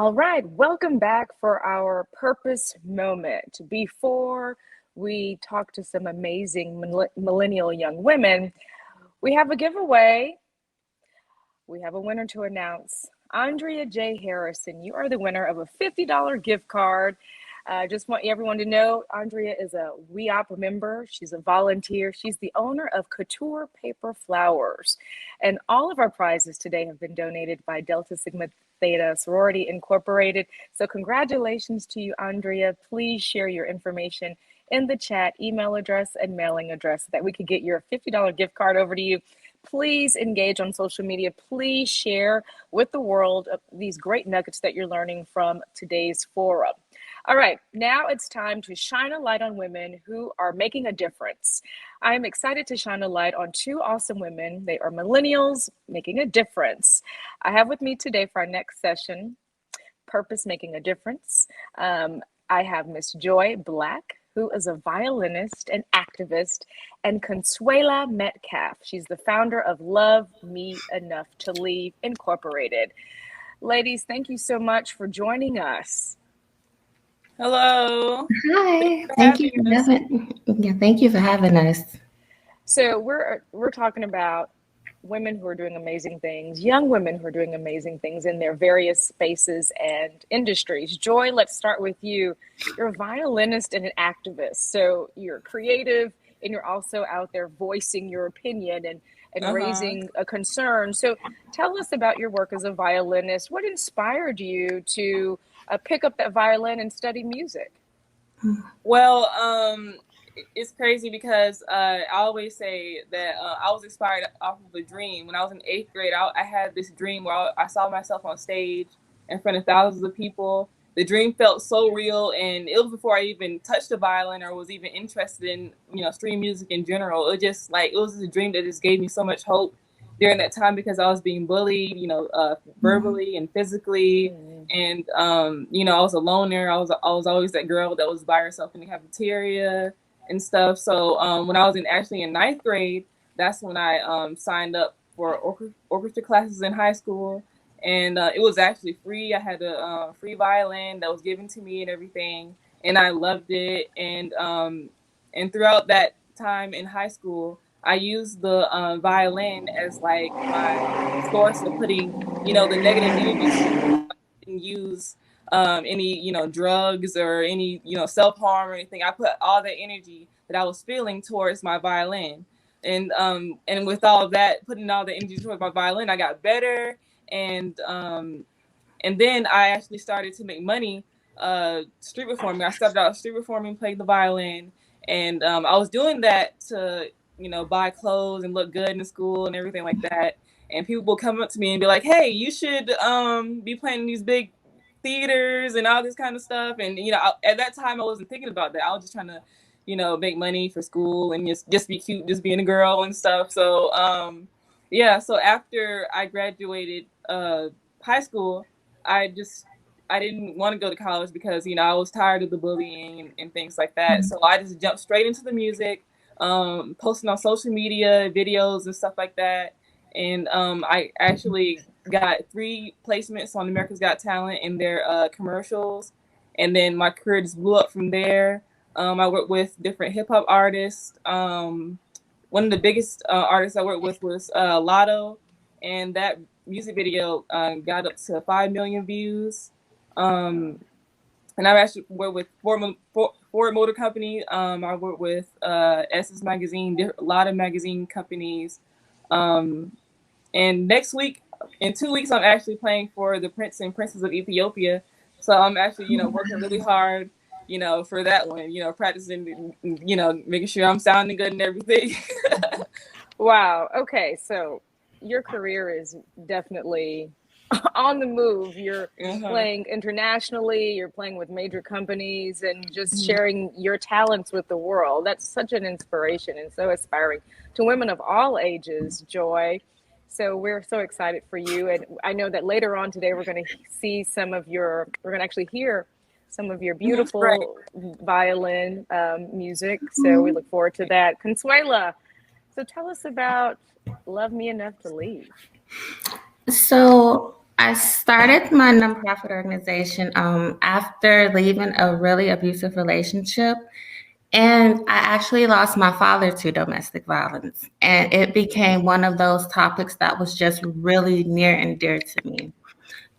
All right, welcome back for our purpose moment. Before we talk to some amazing millennial young women, we have a giveaway. We have a winner to announce. Andrea J. Harrison, you are the winner of a $50 gift card. I just want everyone to know Andrea is a WeOp member. She's a volunteer. She's the owner of Couture Paper Flowers. And all of our prizes today have been donated by Delta Sigma Theta Sorority Incorporated. So congratulations to you, Andrea. Please share your information in the chat, email address and mailing address so that we could get your $50 gift card over to you. Please engage on social media. Please share with the world these great nuggets that you're learning from today's forum. All right, now it's time to shine a light on women who are making a difference. I am excited to shine a light on two awesome women. They are millennials making a difference. I have with me today for our next session, Purpose Making a Difference. I have Miss Joy Black, who is a violinist and activist, and Consuela Metcalf. She's the founder of Love Me Enough to Leave Incorporated. Ladies, thank you so much for joining us. Hello. Hi. Thank you for having us. So we're talking about women who are doing amazing things, young women who are doing amazing things in their various spaces and industries. Joy, let's start with you. You're a violinist and an activist. So you're creative and you're also out there voicing your opinion and raising a concern. So tell us about your work as a violinist. What inspired you to pick up that violin and study music? Well, it's crazy because I always say that I was inspired off of a dream. When I was in 8th grade, I had this dream where I saw myself on stage in front of thousands of people. The dream felt so real, and it was before I even touched the violin or was even interested in, stream music in general. It was a dream that just gave me so much hope during that time because I was being bullied, verbally and physically. And, I was a loner. I was always that girl that was by herself in the cafeteria and stuff. So when I was actually in 9th grade, that's when I signed up for orchestra classes in high school. And it was actually free. I had a free violin that was given to me and everything. And I loved it. And throughout that time in high school, I used the violin as like my source of putting, the negative energy. I didn't use any, drugs or any, self-harm or anything. I put all the energy that I was feeling towards my violin. And with all of that, putting all the energy towards my violin, I got better. And then I actually started to make money street performing. I started out street performing, playing the violin. And I was doing that to, buy clothes and look good in school and everything like that. And people will come up to me and be like, hey, you should be playing in these big theaters and all this kind of stuff. And, at that time, I wasn't thinking about that. I was just trying to, make money for school and just be cute, just being a girl and stuff. So, so after I graduated high school, I didn't want to go to college because, I was tired of the bullying and things like that. So I just jumped straight into the music, posting on social media, videos and stuff like that. And I actually got 3 placements on America's Got Talent in their commercials. And then my career just blew up from there. I worked with different hip hop artists. One of the biggest artists I worked with was Lotto. And that music video got up to 5 million views. And I've actually worked with Ford Motor Company. I worked with Essence Magazine, a lot of magazine companies. And next week, in 2 weeks, I'm actually playing for the Prince and Princess of Ethiopia. So I'm actually, working really hard, for that one, practicing, making sure I'm sounding good and everything. Wow. Okay. So your career is definitely on the move. You're playing internationally, you're playing with major companies and just sharing your talents with the world. That's such an inspiration and so inspiring to women of all ages, Joy. So we're so excited for you. And I know that later on today, we're going to actually hear some of your beautiful violin music. So we look forward to that. Consuela, so tell us about Love Me Enough to Leave. So I started my nonprofit organization after leaving a really abusive relationship. And I actually lost my father to domestic violence. And it became one of those topics that was just really near and dear to me.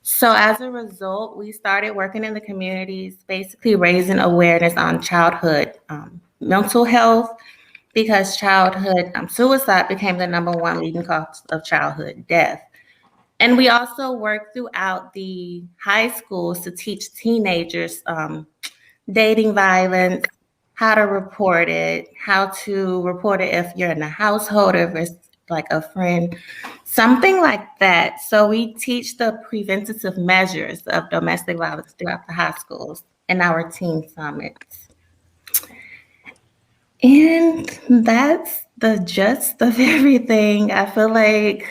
So as a result, we started working in the communities, basically raising awareness on childhood mental health, because childhood suicide became the number one leading cause of childhood death. And we also work throughout the high schools to teach teenagers dating violence, how to report it, how to report it if you're in a household, if it's like a friend, something like that. So we teach the preventative measures of domestic violence throughout the high schools in our teen summits. And that's the gist of everything. I feel like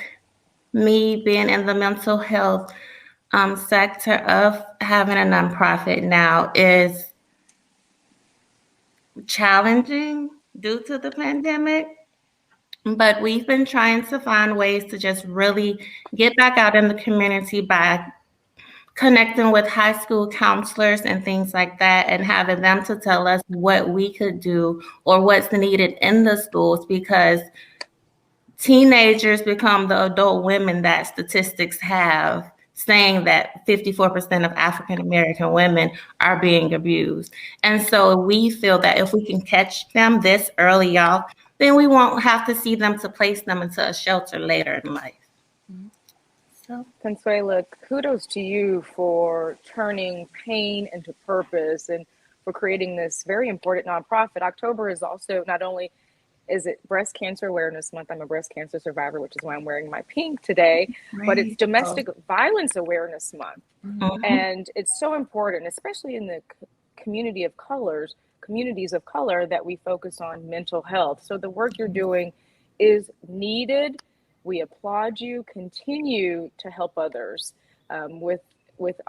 me being in the mental health sector of having a nonprofit now is challenging due to the pandemic, but we've been trying to find ways to just really get back out in the community by connecting with high school counselors and things like that, and having them to tell us what we could do or what's needed in the schools, because teenagers become the adult women that statistics have saying that 54% of African American women are being abused. And so we feel that if we can catch them this early, y'all, then we won't have to see them to place them into a shelter later in life. So, Consuela, kudos to you for turning pain into purpose and for creating this very important nonprofit. October is also not only is it Breast Cancer Awareness Month. I'm a breast cancer survivor, which is why I'm wearing my pink today, but it's Domestic Violence Awareness Month. Mm-hmm. And it's so important, especially in the communities of color, that we focus on mental health. So the work you're doing is needed. We applaud you. Continue to help others with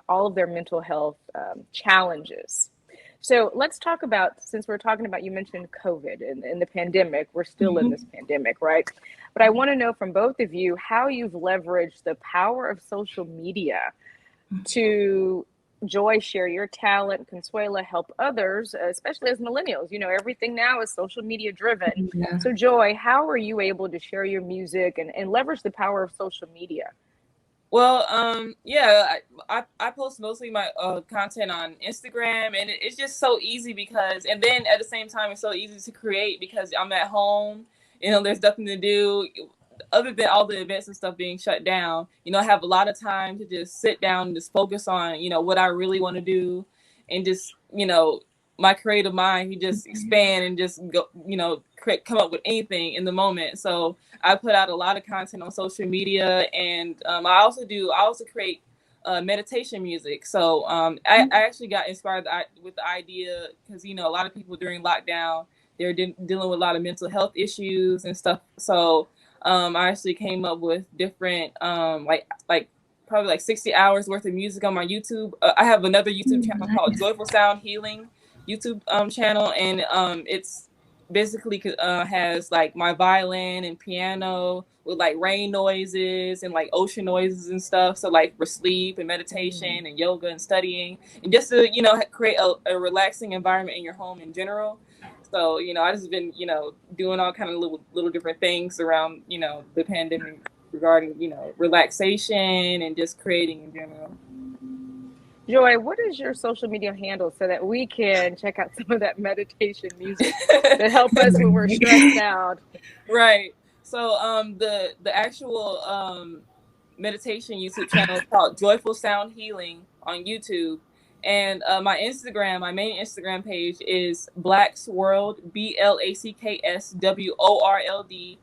all of their mental health challenges. So let's talk about, since we're talking about, you mentioned COVID and the pandemic, we're still in this pandemic, right? But I want to know from both of you how you've leveraged the power of social media to, Joy, share your talent, Consuela, help others, especially as millennials. You know, everything now is social media driven. Yeah. So Joy, how are you able to share your music and leverage the power of social media? Well, I post mostly my content on Instagram, and it's just so easy because, and then at the same time, it's so easy to create because I'm at home, you know, there's nothing to do other than all the events and stuff being shut down. You know, I have a lot of time to just sit down and just focus on, you know, what I really want to do, and just, you know, my creative mind, you just expand and just go, you know, come up with anything in the moment. So I put out a lot of content on social media, and I also create meditation music. So I actually got inspired with the idea because, you know, a lot of people during lockdown, they're dealing with a lot of mental health issues and stuff. So I actually came up with different like probably like 60 hours worth of music on my YouTube. I have another YouTube channel called Joyful Sound Healing YouTube channel, and it's basically has like my violin and piano with like rain noises and like ocean noises and stuff. So like for sleep and meditation and yoga and studying, and just to, you know, create a relaxing environment in your home in general. So, you know, I just been, you know, doing all kind of little different things around, you know, the pandemic regarding, you know, relaxation and just creating in general. Joy, what is your social media handle so that we can check out some of that meditation music to help us when we're stressed out? Right. So the actual meditation YouTube channel is called Joyful Sound Healing on YouTube. And my main Instagram page is Black's World, BLACKSWORLD.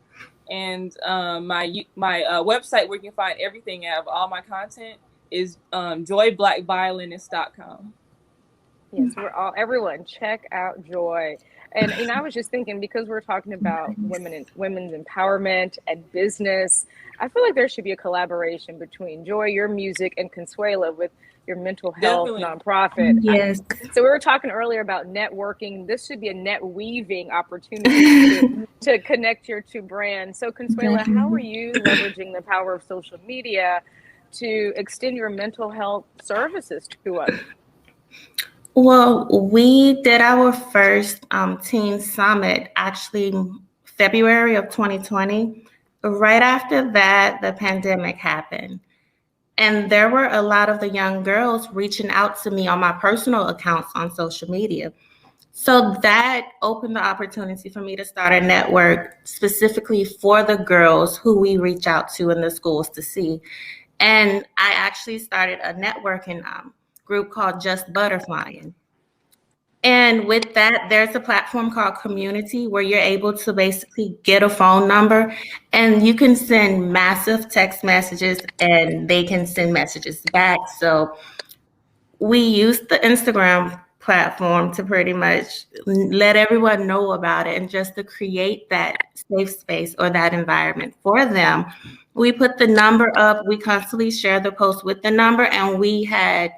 And my website where you can find everything out of all my content is joyblackviolinist.com. Yes, everyone check out Joy. And you know, I was just thinking, because we're talking about women's empowerment and business, I feel like there should be a collaboration between Joy, your music, and Consuela with your mental health nonprofit. Yes. So we were talking earlier about networking. This should be a net weaving opportunity to connect your two brands. So Consuela, how are you leveraging the power of social media to extend your mental health services to us? Well, we did our first teen summit actually February of 2020. Right after that, the pandemic happened. And there were a lot of the young girls reaching out to me on my personal accounts on social media. So that opened the opportunity for me to start a network specifically for the girls who we reach out to in the schools to see. And I actually started a networking group called Just Butterflying. And with that, there's a platform called Community where you're able to basically get a phone number and you can send massive text messages and they can send messages back. So we use the Instagram platform to pretty much let everyone know about it and just to create that safe space or that environment for them. We put the number up, we constantly share the post with the number, and we had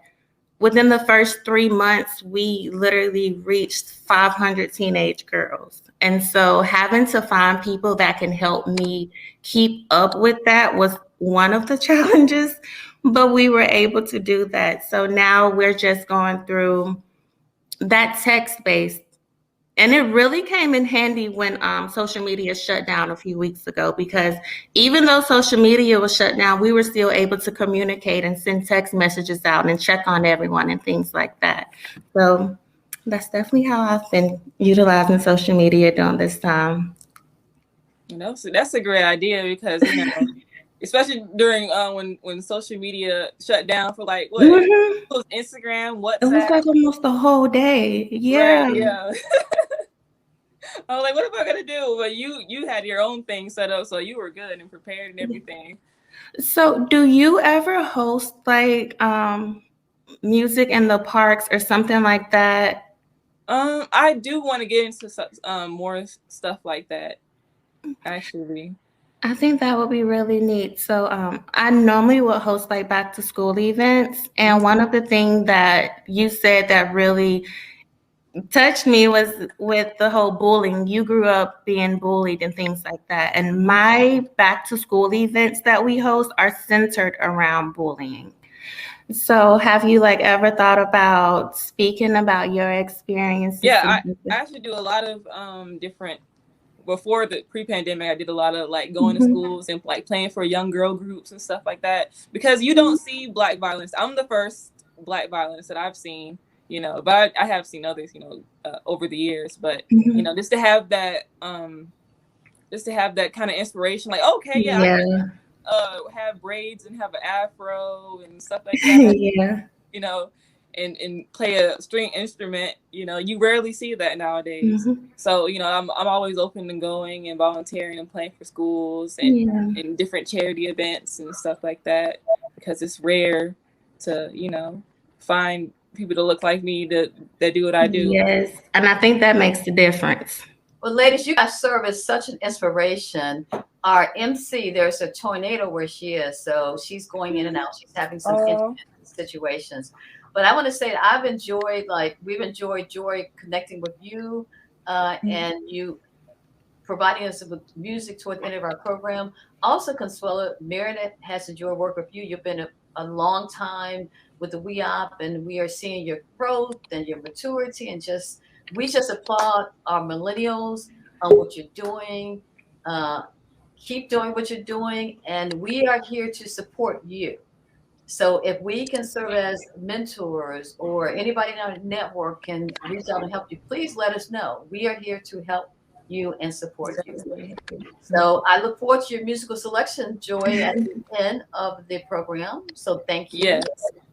within the first 3 months, we literally reached 500 teenage girls. And so having to find people that can help me keep up with that was one of the challenges, but we were able to do that. So now we're just going through that text-based. And it really came in handy when social media shut down a few weeks ago, because even though social media was shut down, we were still able to communicate and send text messages out and check on everyone and things like that. So that's definitely how I've been utilizing social media during this time. So that's a great idea because, especially during when social media shut down for like what? Mm-hmm. It was Instagram, WhatsApp. It was like almost the whole day. Yeah. Right, yeah. I was like, what am I gonna do? But you had your own thing set up, so you were good and prepared and everything. So do you ever host like music in the parks or something like that? I do want to get into more stuff like that, actually. I think that would be really neat. So I normally would host like back to school events. And one of the things that you said that really touched me was with the whole bullying. You grew up being bullied and things like that. And my back to school events that we host are centered around bullying. So have you like ever thought about speaking about your experiences? Yeah, I actually do a lot of different. Before the pre-pandemic, I did a lot of like going to schools and like playing for young girl groups and stuff like that, because you don't see Black violence. I'm the first Black violence that I've seen, but I have seen others, over the years. But just to have that kind of inspiration, like, okay, yeah. I can have braids and have an afro and stuff like that. And play a string instrument, you rarely see that nowadays. So, I'm always open and going and volunteering and playing for schools and different charity events and stuff like that, because it's rare to, find people to look like me that do what I do. Yes, and I think that makes the difference. Well, ladies, you guys serve as such an inspiration. Our MC, there's a tornado where she is, so she's going in and out. She's having some intimate situations. But I want to say that we've enjoyed Joy connecting with you and you providing us with music toward the end of our program. Also, Consuela, Meredith has enjoyed work with you. You've been a long time with the WEOP, and we are seeing your growth and your maturity, and we just applaud our millennials on what you're doing. Keep doing what you're doing, and we are here to support you. So if we can serve as mentors or anybody in our network can reach out and help you, please let us know. We are here to help you and support you. So I look forward to your musical selection, Joy, at the end of the program. So thank you. Yes.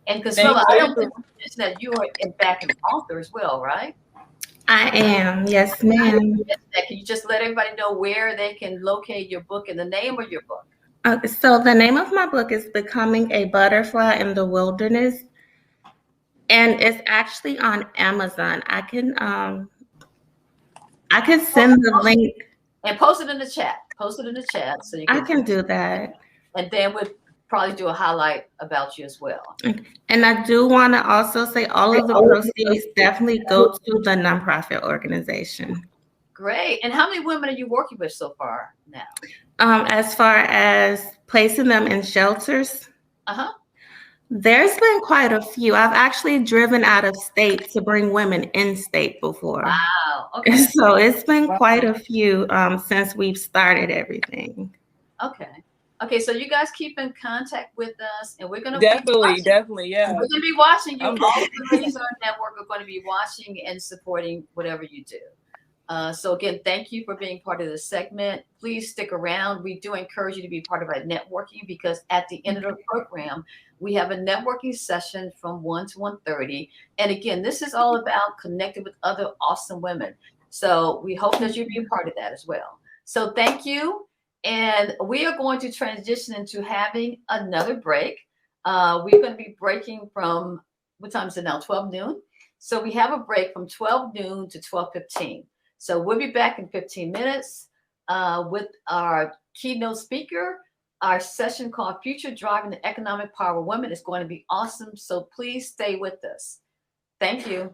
And Consuela, I don't think you mentioned that you are in fact an author as well, right? I am. Yes, ma'am. Can you just let everybody know where they can locate your book and the name of your book? So the name of my book is Becoming a Butterfly in the Wilderness, and it's actually on Amazon. I can send the link and post it in the chat. Post it in the chat so you can. I can do that, and then we'll probably do a highlight about you as well. And I do want to also say all of the proceeds definitely go to the nonprofit organization. Great. And how many women are you working with so far now? As far as placing them in shelters, Uh-huh. There's been quite a few. I've actually driven out of state to bring women in state before. Wow. Okay. So it's been quite a few since we've started everything. Okay. Okay, so you guys keep in contact with us, and we're going to definitely, yeah. We're going to be watching you. All the ladies on our network are going to be watching and supporting whatever you do. So again, thank you for being part of this segment. Please stick around. We do encourage you to be part of our networking, because at the end of the program, we have a networking session from 1 to 1:30. And again, this is all about connecting with other awesome women. So we hope that you'll be a part of that as well. So thank you. And we are going to transition into having another break. We're going to be breaking from, what time is it now? 12 noon. So we have a break from 12 noon to 12:15. So we'll be back in 15 minutes with our keynote speaker. Our session called Future Driving the Economic Power of Women is going to be awesome. So please stay with us. Thank you.